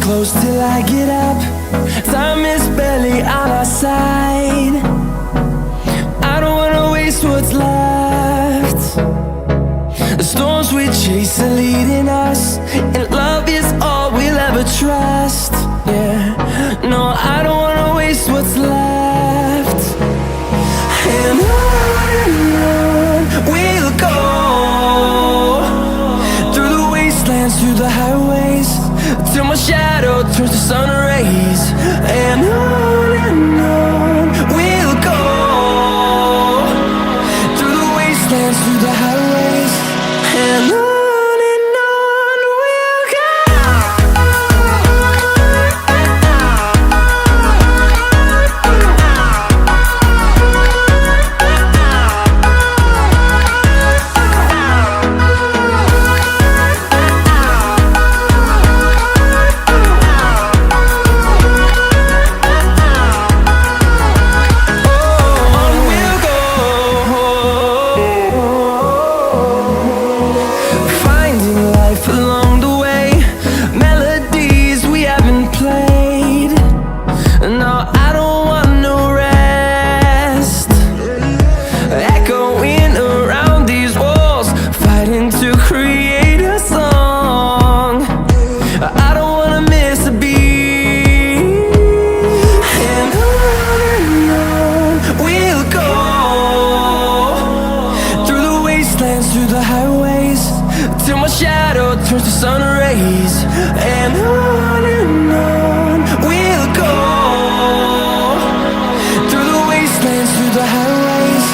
close till I get up. Time is barely on our side. I don't wanna waste what's left. The storms we chase are leading us, and love is all we'll ever trust. Yeah, no, I don't wanna waste what's left. And on we'll go, through the wastelands, through the highways, till my shadow turns to sun rays. And on we'll go, through the wastelands, through the highways, and on we'll go. Through the highways, till my shadow turns to sun rays. And on we'll go, through the wastelands, through the highways,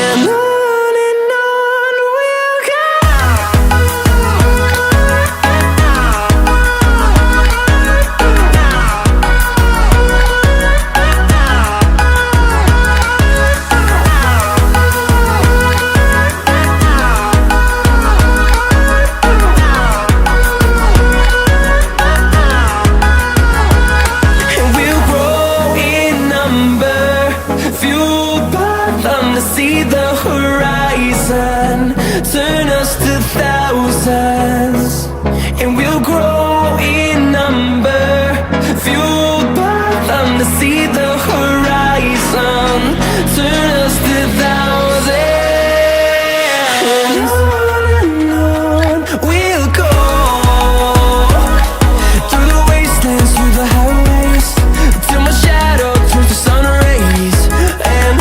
and on we'll go. See the horizon turn us to thousands, and we'll grow in number, fueled by them to see the horizon turn us to thousands. And on we'll go, through the wastelands, through the highways, till my shadow turns to sun rays. And